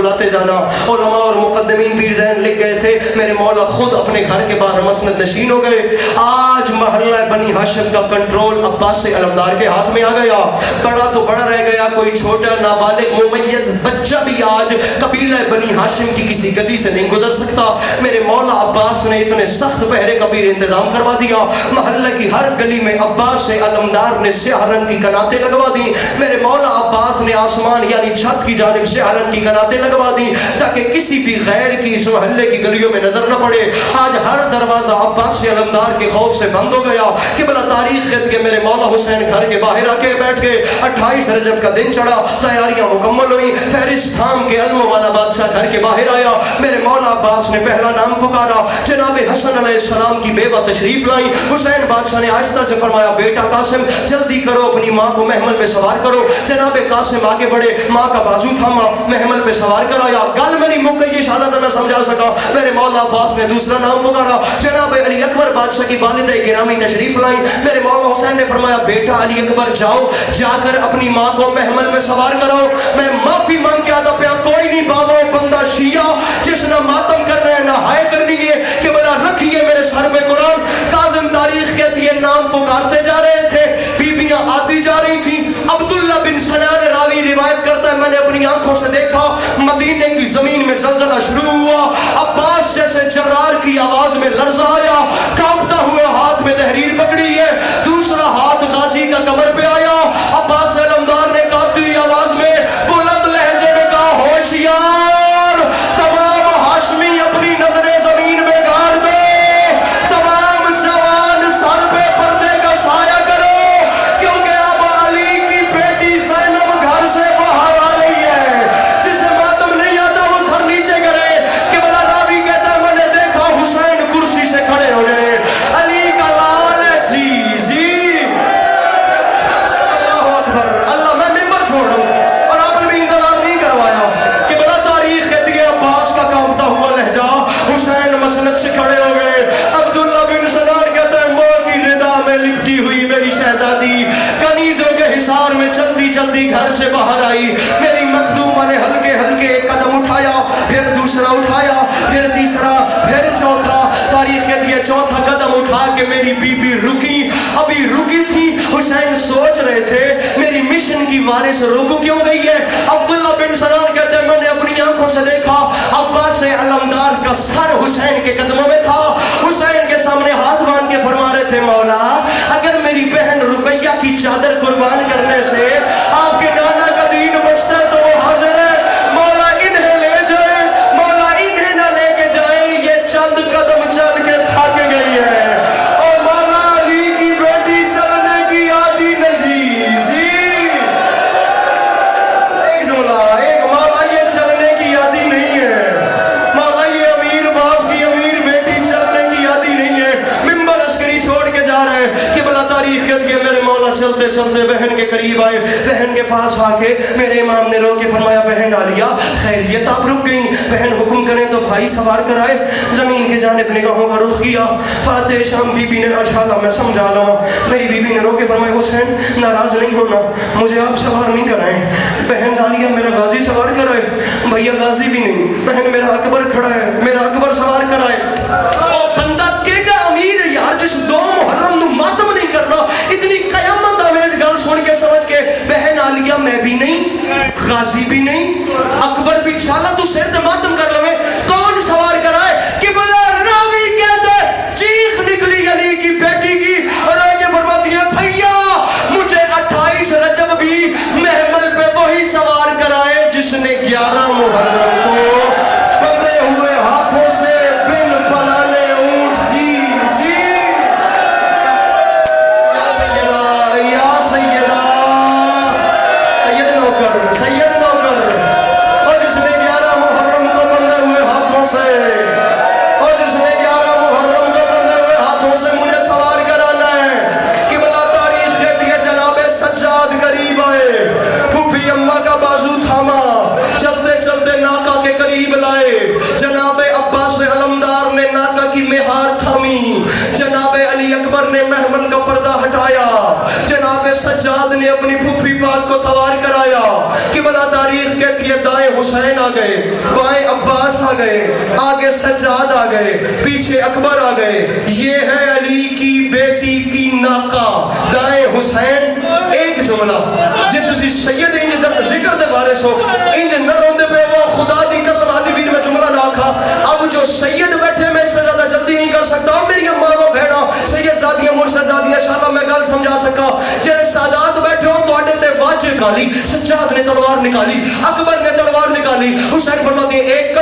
बुलाते जाना। उलमा और मुकद्दमीन पीर ज़ैन लिख गए थे, मेरे मौला खुद अपने घर के बाहर मसनद नशीन हो गए। आज महल्ला बनी हाशिम का कंट्रोल अब्बास अलमदार के हाथ में आ गया। बड़ा तो बड़ा रह गया, कोई छोटा नाबालिग मुमय्यज़ बच्चा भी आज कबीला बनी हाशिम की किसी गली से नहीं गुजर सकता। मेरे मौला अब्बास ने इतने सख्त पहरे का पीर इंतजाम करवा दिया, महल्ले की हर गली में अब्बास अलमदार ने स्याह रंग की कनातें लगवा दी। मेरे मौला अब्बास ने आसमान यानी छत की जानिब स्याह रंग की कनातें लगवा दी ताकि किसी भी गैर की इस महल्ले की गलियों में नजर न पड़े। आज हर दरवाजा अब्बास अलमदार के खौफ से बंद हो गया कि बला तारीख कहती है मेरे मौला हुसैन घर के बाहर आके बैठ गए। 28 रजब का दिन चढ़ा, तैयारियां मुकम्मल हुई, फहरिस्त थाम के अल्मो वाला बादशाह घर के बाहर आया। मेरे मौला अब्बास ने पहला नाम पुकारा, जनाब हसन अलैहिस्सलाम की बेवा तशरीफ लाई। हुसैन बादशाह ने आहिस्ता से फरमाया, बेटा कासिम जल्दी करो, अपनी माँ को महमल पे सवार करो। जनाब कासिम आगे बढ़े, माँ का बाजू थामा, महमल पे सवार कराया। गल मेरी मुक गई, ये शाला मैं समझा सका। मेरे मौला अब्बास ने दूसरा नाम पुकारा, जनाब अली अकबर बादशाह की वालिदा गिरामी तशरीफ लाई। मेरे मौला हुसैन ने फरमाया, बेटा अली अकबर जाओ, जाकर अपनी माँ को महमल पे सवार कराओ। मैं माफी मांग के आता पिया, कोई नहीं बाबा बंदा शिया जिसने मातम करना है ना हाय करनी है कि बोला रखिए मेरे सर पे कुरान। काज़िम तारीख कहती है नाम पुकारते जा रहे थे, बीबियां आती जा रही थी। अब्दुल्ला बिन सनान रावी रिवायत करता है, मैंने अपनी आंखों से देखा मदीने की जमीन में ज़लज़ला शुरू हुआ। अब्बास जैसे जर्रार की आवाज में लर्जा आया, कांपता हुआ हाथ में तहरीर पकड़ी है, दूसरा हाथ गाजी का कमर पे आया। अब्बास अलमदार ने कांपती हुई आवाज में बुलंद लहजे में कहा, होशियार तमाम हाशमी अपनी नजरें जमीन में गाड़ दो, तमाम जवान सर पे पर्दे का साया करो, क्योंकि अब अली की बेटी ज़ैनब घर से बाहर आ रही है। जिसे मातम नहीं आता वो सर नीचे करे कि बला रावी कहता मैंने देखा हुसैन कुर्सी से खड़े हो गए, अली का लाल है। जी जी अल्लाह अकबर, अल्लाह मैं मिंबर छोड़ दूं और आपने भी इंतजार नहीं करवाया कि बला तारीख कहती है अब्बास का कांपता हुआ लहजा, हुसैन मसनद से खड़े हो गए। अब्दुल्ला बिन सनान कहता है माँ की रिदा में लिपटी हुई मेरी शहजादी कनीजों के हिसार में चलती चलती घर से बाहर आई। मेरी मखदूमा ने हल्के हल्के एक कदम उठाया, फिर दूसरा उठाया, फिर तीसरा, फिर चौथा। तारीख कहती है चौथा कदम उठा के मेरी बीबी रुकी। अभी रुकी थी, हुसैन सोच रहे थे मेरी मिशन की वारिस रुक क्यों गई है। अब्दुल्ला बिन सनान कहते हैं मैंने अपनी आंखों से देखा अब्बास अलमदार का सर हुसैन के कदमों में था। हुसैन के सामने हाथ बांध के फरमा रहे थे, मौला अगर मेरी बहन रुकैया की चादर कुर्बान करने से आपके नाना का दीन बचता है तो वो हाजिर है। मौला इन्हें ले जाए, मौला इन्हें ना लेके जाए, ये चंद कदम चल के थक गई है। और मौला अली की बेटी चलने की आदि नहीं। जी एक जुमला, एक मौला ये चलने की आदि नहीं है, मौला ये अमीर बाप की अमीर बेटी चलने की आदि नहीं है। मिंबर अस्करी छोड़ के जा रहे कि बला तारीख कहती है मेरे मौला चलते चलते बहन के करीब आए। बहन के पास आके मेरे इमाम ने रो के फरमाया, बहन आलिया खैरियत आप रुक गई, बहन हुक्म करें तो भाई सवार कराए। जमीन की जानिब निगाहों का रुख किया। फातिह शाम बीबी ने इंशाअल्लाह मैं समझा लूँ। मेरी बीबी ने रो के फरमाया, हुसैन नाराज नहीं होना, मुझे आप सवार नहीं कराएं। बहन आलिया मेरा गाजी सवार कराए। भैया गाजी भी नहीं, बहन मेरा अकबर खड़ा है, मेरा अकबर सवार कराए। ओ बंदा केड़ा अमीर है यार जिस 2 मुहर्रम नु मातम नहीं करना। इतनी कयामत आवेज गल सुन के समझ के बहन आलिया मैं भी नहीं, गाजी भी नहीं, अकबर भी शाला तू सिर ते मातम कर लवे, कौन सवार कराए। कि बोला रावी कहते चीख निकली अली की बेटी की और आगे फरमाती है, भैया मुझे 28 रजब भी महमल पे वही सवार कराए जिसने 11 मुहर्रम को बंधे हुए हाथों से बिन फलाने ऊंट। जी जी या सैयदा, या सैयदा, सैयद नौकर, सैयद नौकर, और जिसने 11 मुहर्रम को बंधे हुए हाथों से, और जिसने 11 मुहर्रम को बंधे हुए हाथों से मुझे सवार कराना है। कि बला तारीख कहती है जनाबे सज्जाद करीब आए, फूफी अम्मा का बाजू थामा, चलते चलते नाका के करीब लाए। जनाबे अब्बास अलमदार ने नाका की मेहार थामी, जनाबे अली अकबर ने महमल का पर्दा हटाया, जनाबे सज्जाद ने अपनी फूफी पाक को सवार कराया। कि बला तारीख کہتی ہے دائیں حسین آ گئے، بائیں عباس آ گئے، آگے سجاد آ گئے، پیچھے اکبر آ گئے، یہ ہے علی کی بیٹی کی ناقہ دائیں حسین۔ ایک جملہ جی تسی سید انج در ذکر دے بارے سو انج نہ روندے پہ وہ خدا دی قسم آدھی ویر میں جملہ نہ آکھا۔ اب جو سید بیٹھے میں اس سے زیادہ جلدی نہیں کر سکتا، میری ماں بھیڑا سید زادیاں مرشد زادیاں انشاءاللہ میں گل سمجھا سکا۔ جڑے سادات بیٹھے ہو تو اڈے تے واجہ نکالی، سجاد نے تلوار نکالی، اکبر نے تلوار نکالی، حسین فرماتے ہیں ایک